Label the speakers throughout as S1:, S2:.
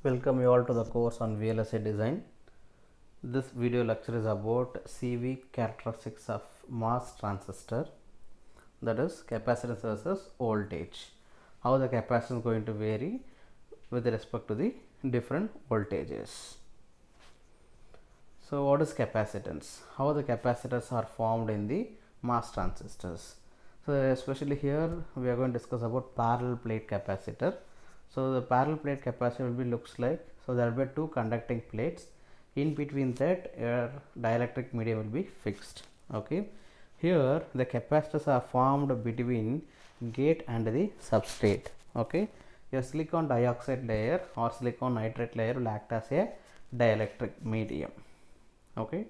S1: Welcome you all to the course on VLSI design. This video lecture is about CV characteristics of MOS transistor, that is capacitance versus voltage. How the capacitance is going to vary with respect to the different voltages. So what is capacitance? How the capacitors are formed in the MOS transistors? So especially here we are going to discuss about parallel plate capacitor. So the parallel plate capacitor will be looks like, so there will be two conducting plates. In between that your dielectric medium will be fixed. Okay, here the capacitors are formed between gate and the substrate. Okay, your silicon dioxide layer or silicon nitride layer will act as a dielectric medium. Okay,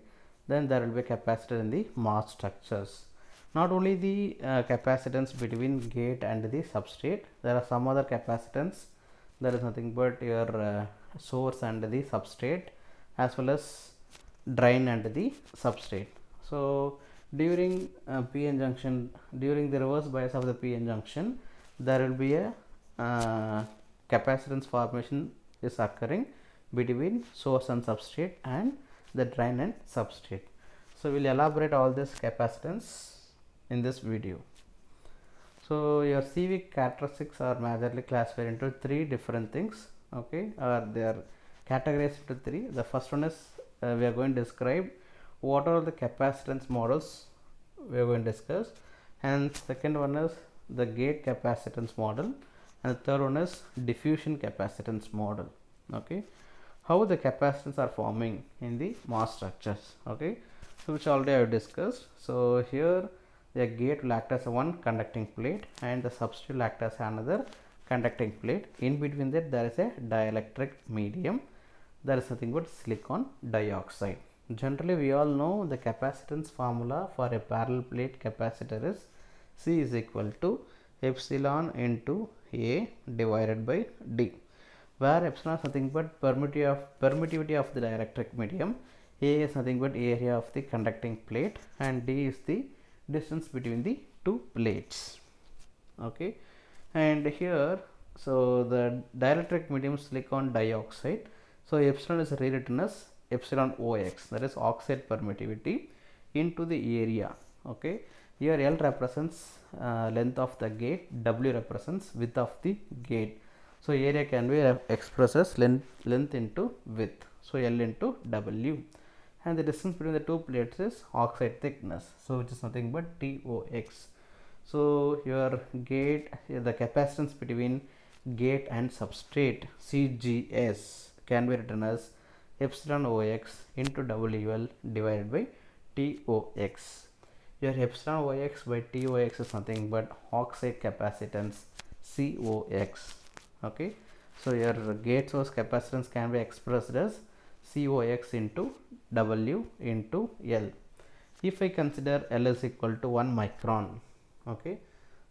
S1: then there will be a capacitor in the MOS structures. Not only the capacitance between gate and the substrate, there are some other capacitance. There is nothing but your source and the substrate, as well as drain and the substrate. So during PN junction, during the reverse bias of the PN junction, there will be a capacitance formation is occurring between source and substrate and the drain and substrate. So we'll elaborate all this capacitance in this video. So your CV characteristics are majorly classified into three different things. Okay, they are categorized into three. The first one is we are going to describe what are the capacitance models we are going to discuss, and second one is the gate capacitance model, and the third one is diffusion capacitance model. Okay, how the capacitance are forming in the MOS structures. Okay, so which already I have discussed. So here the gate will act as one conducting plate and the substrate will act as another conducting plate. In between that there is a dielectric medium. There is nothing but silicon dioxide. Generally we all know the capacitance formula for a parallel plate capacitor is C is equal to epsilon into A divided by D, where epsilon is nothing but permittivity of the dielectric medium, A is nothing but area of the conducting plate, and D is the distance between the two plates. Okay, and here so the dielectric medium silicon dioxide, so epsilon is rewritten as epsilon OX, that is oxide permittivity, into the area. Okay, here L represents length of the gate, W represents width of the gate. So area can be expressed as length into width, so L into W, and the distance between the two plates is oxide thickness, so which is nothing but TOX. So your gate, the capacitance between gate and substrate CGS can be written as epsilon OX into WL divided by TOX. Your epsilon OX by TOX is nothing but oxide capacitance COX. Okay, so your gate source capacitance can be expressed as COX into W into L. If I consider L is equal to 1 micron, okay,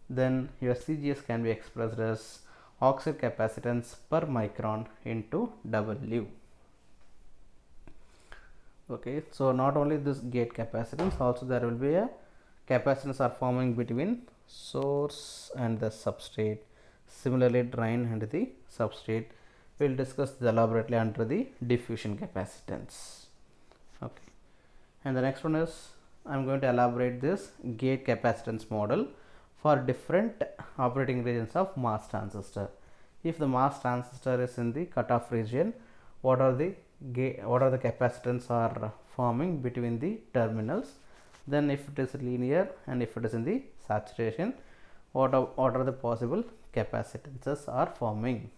S1: then your CGS can be expressed as oxide capacitance per micron into W. Okay, so not only this gate capacitance, also there will be a capacitance are forming between source and the substrate. Similarly, drain and the substrate. We will discuss this elaborately under the diffusion capacitance. Okay, and the next one is I am going to elaborate this gate capacitance model for different operating regions of MOS transistor. If the MOS transistor is in the cutoff region, what are the capacitance are forming between the terminals? Then if it is linear and if it is in the saturation, what are the possible capacitances are forming?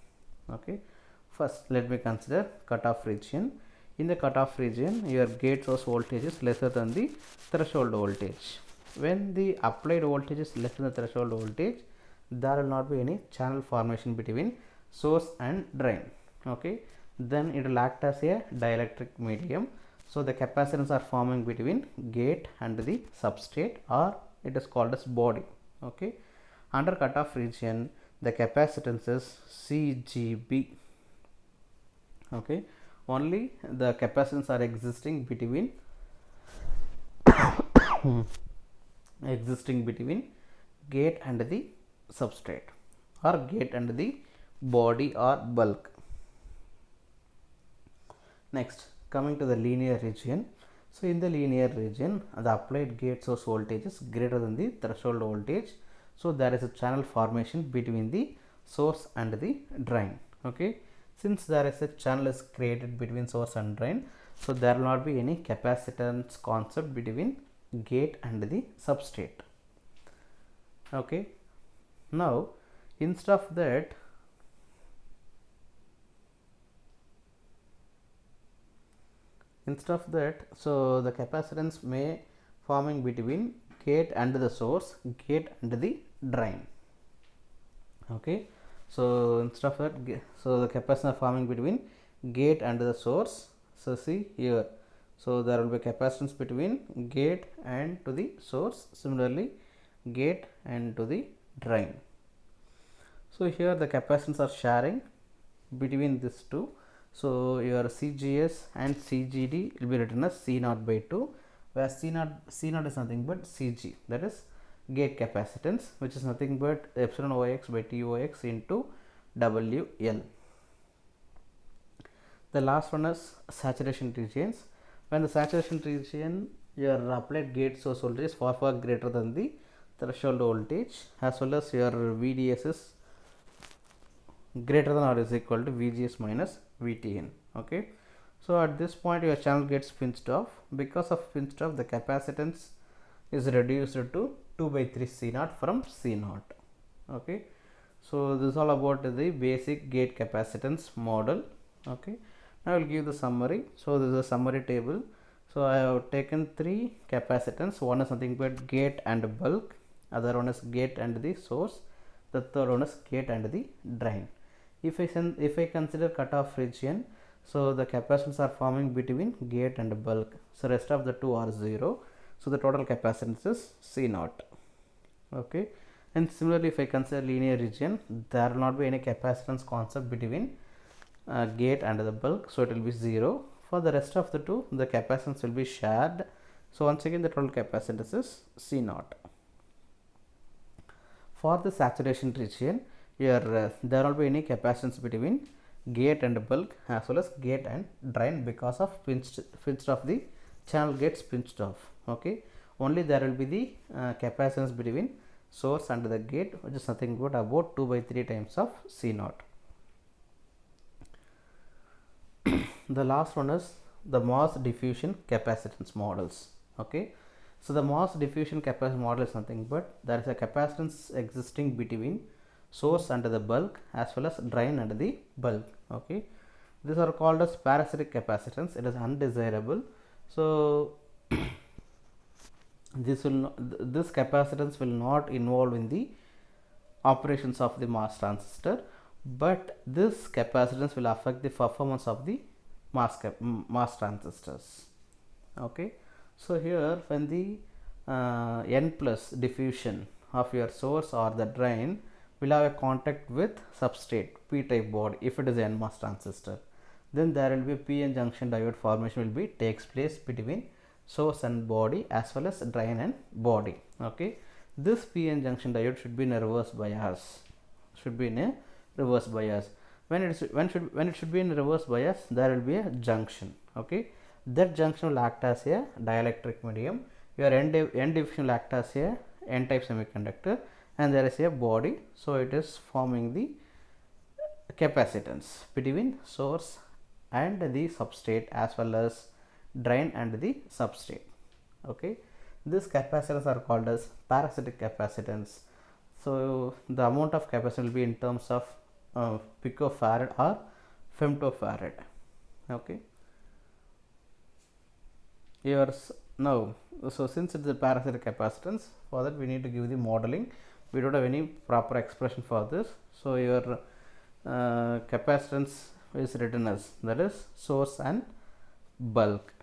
S1: Okay, first let me consider cutoff region. In the cutoff region, your gate source voltage is lesser than the threshold voltage. When the applied voltage is less than the threshold voltage, there will not be any channel formation between source and drain. Okay, then it will act as a dielectric medium. So the capacitance are forming between gate and the substrate, or it is called as body. Okay, under cutoff region the capacitance is CGB. Okay, only the capacitance are existing between gate and the substrate, or gate and the body or bulk. Next, coming to the linear region. So in the linear region, the applied gate source voltage is greater than the threshold voltage. So there is a channel formation between the source and the drain. Okay, since there is a channel is created between source and drain, so there will not be any capacitance concept between gate and the substrate. Okay, now instead of that, so the capacitance may forming between gate and the source, gate and the drain. Okay, so instead of that, so the capacitance forming between gate and the source. So see here, so there will be capacitance between gate and to the source, similarly gate and to the drain. So here the capacitance are sharing between these two. So your CGS and CGD will be written as C0 by 2, where C0 is nothing but CG, that is gate capacitance, which is nothing but epsilon OX by TOX into WL. The last one is saturation regions. When the saturation region, your applied gate source voltage is far greater than the threshold voltage, as well as your VDS is greater than or is equal to VGS minus VTN. Okay, so at this point your channel gets pinched off. Because of pinched off, the capacitance is reduced to 2 by 3 C0 from C0. Okay, so this is all about the basic gate capacitance model. Okay, now I will give the summary. So this is a summary table. So I have taken 3 capacitance. One is nothing but gate and bulk, other one is gate and the source, the third one is gate and the drain. If I consider cutoff region, so the capacitance are forming between gate and bulk, so rest of the two are 0, so the total capacitance is C0. Okay, and similarly if I consider linear region, there will not be any capacitance concept between gate and the bulk, so it will be 0. For the rest of the two, the capacitance will be shared, so once again the total capacitance is C0. For the saturation region, here there will be any capacitance between gate and bulk as well as gate and drain, because of pinched off, the channel gets pinched off. Okay, only there will be the capacitance between source and the gate, which is nothing but about 2 by 3 times of C0. The last one is the mass diffusion capacitance models. Okay, so the mass diffusion capacitance model is nothing but there is a capacitance existing between source and the bulk as well as drain and the bulk. Okay, these are called as parasitic capacitance. It is undesirable. So this capacitance will not involve in the operations of the MOS transistor, but this capacitance will affect the performance of the MOS transistors. Okay, so here when the N plus diffusion of your source or the drain will have a contact with substrate p-type body, if it is an NMOS transistor, then there will be a p-n junction diode formation will be takes place between source and body as well as drain and body. Okay, this p-n junction diode should be in a reverse bias. When it should be in reverse bias, there will be a junction. Okay, that junction will act as a dielectric medium. Your N diffusion will act as a N-type semiconductor, and there is a body, so it is forming the capacitance between source and the substrate as well as drain and the substrate. Okay, these capacitors are called as parasitic capacitance. So the amount of capacitance will be in terms of picofarad or femtofarad. Okay, yours now. So since it is a parasitic capacitance, for that we need to give the modeling. We don't have any proper expression for this. So your capacitance is written as, that is source and bulk.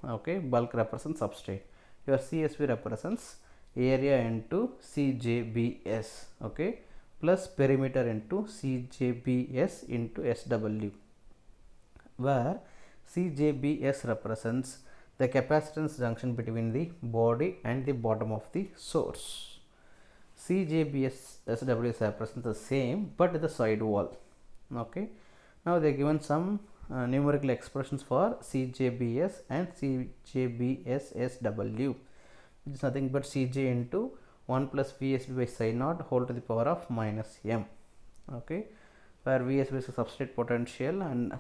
S1: Okay, bulk represents substrate. Your CSV represents area into CJBS. Okay, plus perimeter into CJBS into SW, where CJBS represents the capacitance junction between the body and the bottom of the source. CJBS SW represents the same but the side wall. Okay, now they are given some numerical expressions for CJBS and CJBSSW, which is nothing but Cj into 1 plus VSB by psi naught whole to the power of minus m. Okay, where VSB is a substrate potential and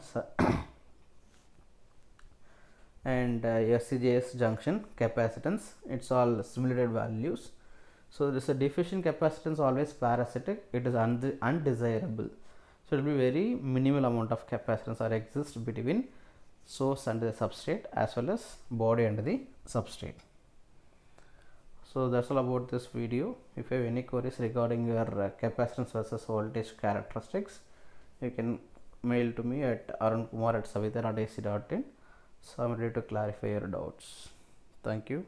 S1: and SCJS junction capacitance, it's all simulated values. So this is a deficient capacitance always parasitic, it is undesirable. So it will be very minimal amount of capacitance or exist between source and the substrate as well as body and the substrate. So that's all about this video. If you have any queries regarding your capacitance versus voltage characteristics, you can mail to me at arunkumar@savitana.ac.in. So I'm ready to clarify your doubts. Thank you.